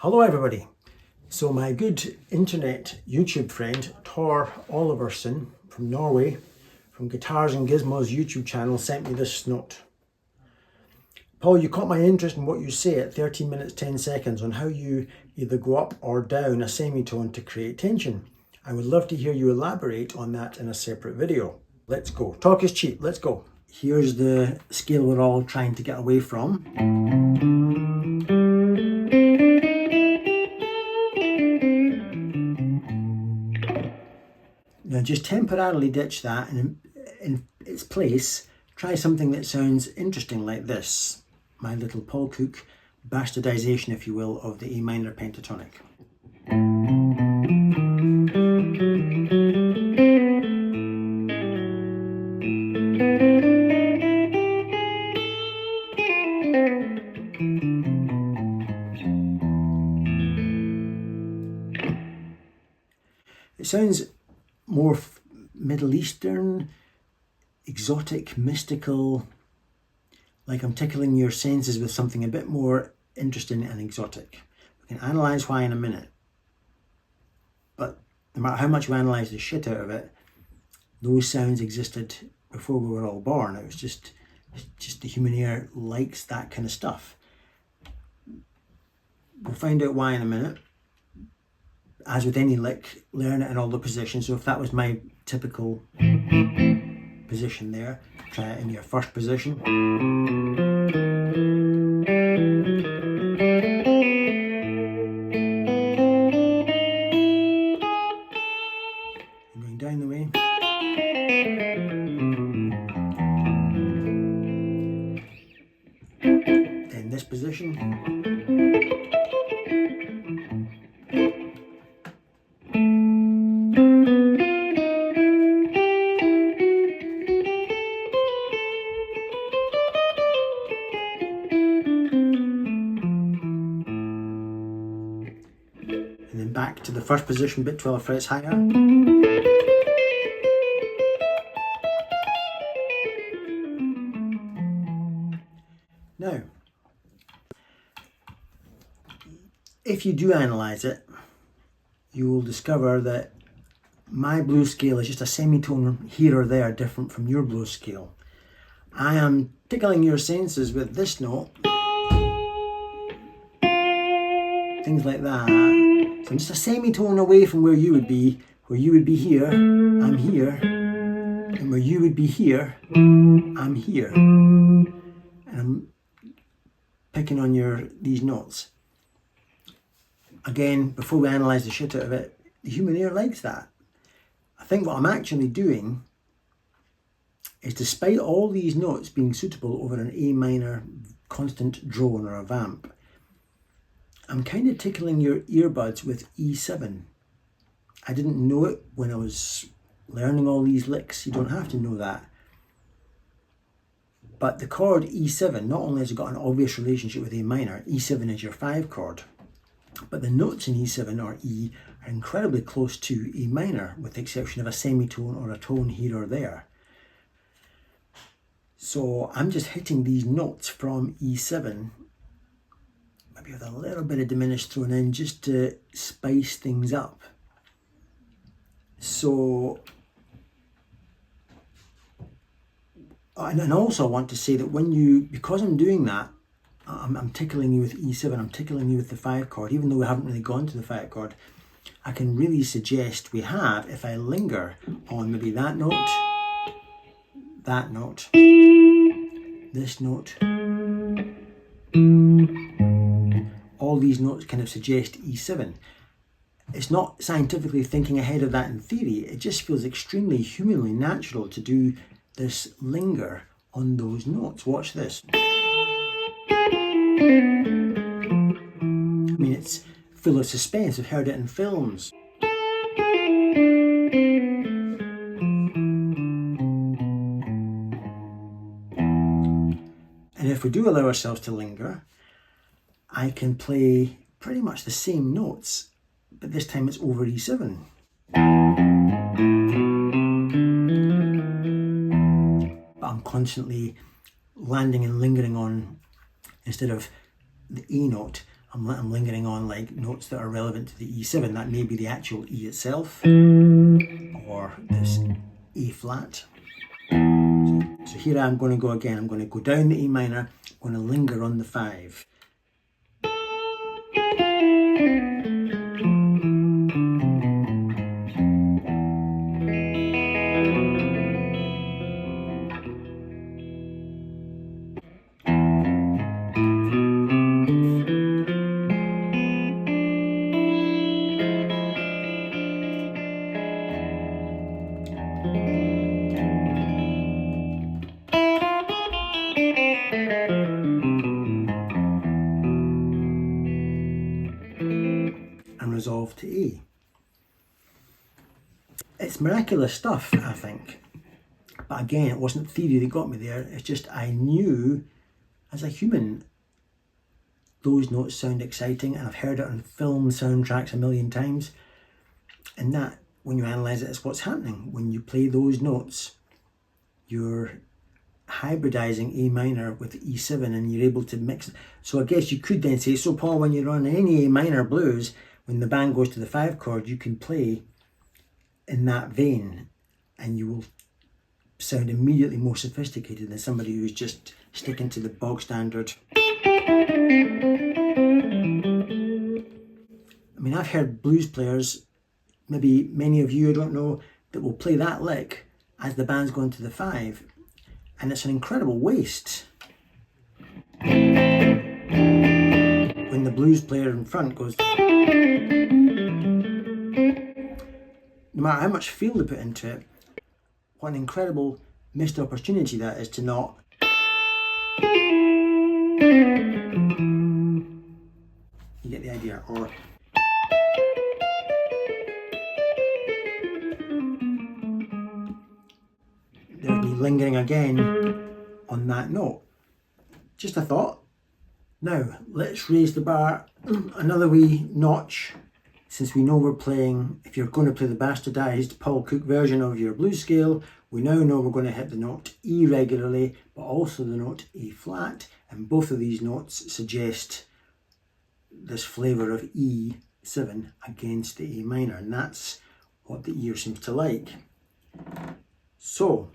Hello everybody. So my good internet YouTube friend Tor Oliverson from Norway, from Guitars and Gizmos YouTube channel, sent me this note. Paul, you caught my interest in what you say at 13 minutes 10 seconds on how you either go up or down a semitone to create tension. I would love to hear you elaborate on that in a separate video. Let's go. Talk is cheap. Let's go. Here's the scale we're all trying to get away from. Now just temporarily ditch that, and in its place try something that sounds interesting like this. My little Paul Cook bastardization, if you will, of the A minor pentatonic. It sounds more Middle Eastern, exotic, mystical, like I'm tickling your senses with something a bit more interesting and exotic. We can analyse why in a minute, but no matter how much we analyse the shit out of it, those sounds existed before we were all born. It was just the human ear likes that kind of stuff. We'll find out why in a minute. As with any lick, learn it in all the positions. So if that was my typical position there, try it in your first position. And going down the way. Then this position. And then back to the first position, bit 12 frets higher. Now, if you do analyse it, you will discover that my blues scale is just a semitone here or there different from your blues scale. I am tickling your senses with this note. Things like that. So I'm just a semitone away from where you would be. Where you would be here, I'm here. And where you would be here, I'm here. And I'm picking on these notes. Again, before we analyse the shit out of it, the human ear likes that. I think what I'm actually doing is, despite all these notes being suitable over an A minor constant drone or a vamp, I'm kind of tickling your earbuds with E7. I didn't know it when I was learning all these licks. You don't have to know that. But the chord E7, not only has it got an obvious relationship with A minor, E7 is your 5 chord, but the notes in E7 or E are incredibly close to A minor, with the exception of a semitone or a tone here or there. So I'm just hitting these notes from E7, maybe with a little bit of diminished thrown in, just to spice things up. So, and also I want to say that because I'm doing that, I'm tickling you with E7, I'm tickling you with the 5 chord, even though we haven't really gone to the 5 chord. I can really suggest we have, if I linger on maybe that note, this note, all these notes kind of suggest E7. It's not scientifically thinking ahead of that in theory, it just feels extremely humanly natural to do this linger on those notes. Watch this. I mean, it's full of suspense. I've heard it in films. And if we do allow ourselves to linger, I can play pretty much the same notes, but this time it's over E7. But I'm constantly landing and lingering on, instead of the E note, I'm lingering on like notes that are relevant to the E7. That may be the actual E itself, or this A flat. So here I'm going to go again. I'm going to go down the E minor, I'm going to linger on the 5. And resolve to A. It's miraculous stuff, I think. But again, it wasn't theory that got me there. It's just I knew as a human those notes sound exciting, and I've heard it on film soundtracks a million times. And that, when you analyse it, is what's happening. When you play those notes, you're hybridizing A minor with E7 and you're able to mix. So I guess you could then say, so Paul, when you're on any A minor blues, when the band goes to the 5 chord, you can play in that vein and you will sound immediately more sophisticated than somebody who's just sticking to the bog standard. I mean, I've heard blues players, maybe many of you, I don't know, that will play that lick as the band's going to the 5, and it's an incredible waste. When the blues player in front goes, no matter how much feel they put into it, what an incredible missed opportunity that is to not. You get the idea. Or there's me lingering again on that note. Just a thought. Now let's raise the bar another wee notch, since we know we're playing, if you're going to play the bastardized Paul Cook version of your blues scale, we now know we're going to hit the note E regularly, but also the note A flat, and both of these notes suggest this flavour of E7 against the A minor, and that's what the ear seems to like. So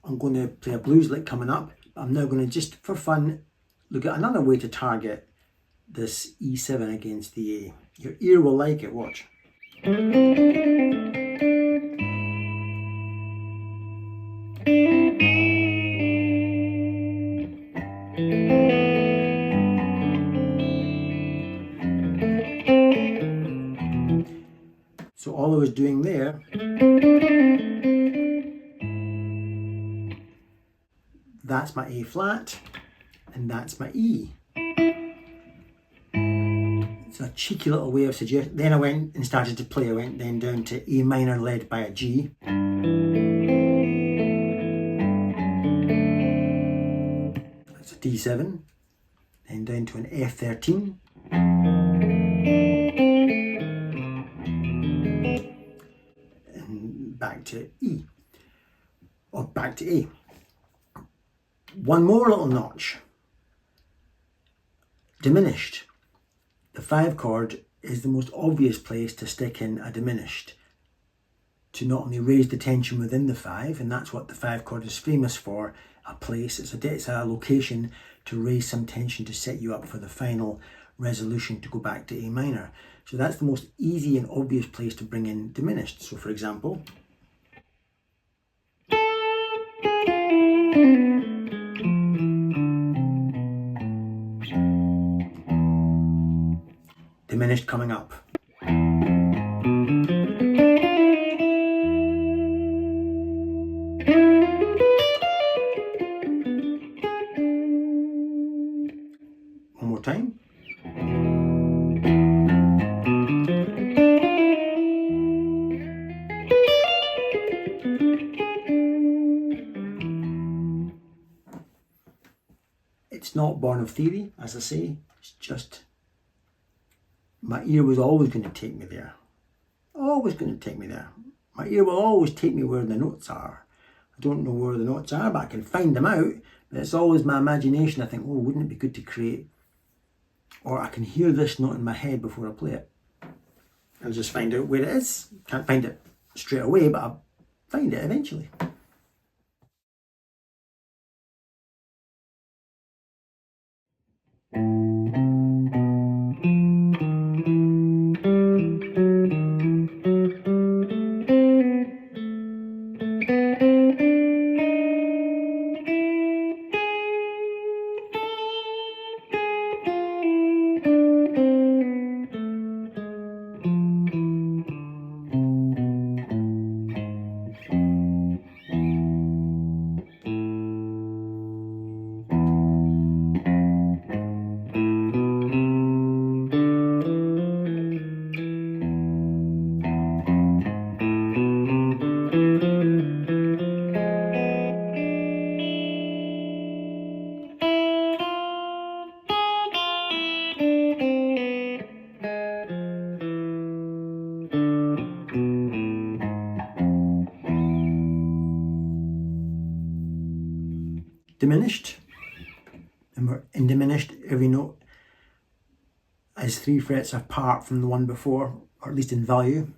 I'm going to play a blues lick coming up, but I'm now going to, just for fun, look at another way to target this E7 against the A. Your ear will like it, watch. So all I was doing there, that's my A flat, and that's my E. It's a cheeky little way of suggesting. Then I went and started to play. I went then down to A minor led by a G. That's a D7. Then down to an F13. And back to E. Or back to A. One more little notch. Diminished. The 5 chord is the most obvious place to stick in a diminished, to not only raise the tension within the 5, and that's what the 5 chord is famous for, a place, it's a location to raise some tension to set you up for the final resolution to go back to A minor. So that's the most easy and obvious place to bring in diminished. So for example, diminished coming up. One more time. It's not born of theory, as I say, it's just my ear was always going to take me there. Always going to take me there. My ear will always take me where the notes are. I don't know where the notes are, but I can find them out. But it's always my imagination. I think, oh, wouldn't it be good to create or I can hear this note in my head before I play it. I'll just find out where it is. Can't find it straight away, but I'll find it eventually. Diminished, and we're in diminished. Every note is 3 frets apart from the one before, or at least in value.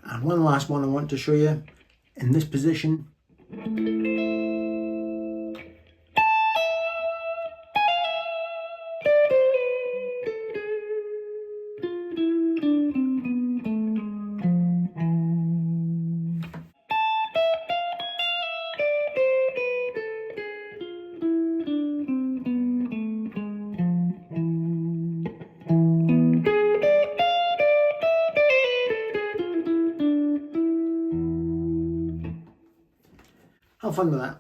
And one last one I want to show you in this position. Have fun with that.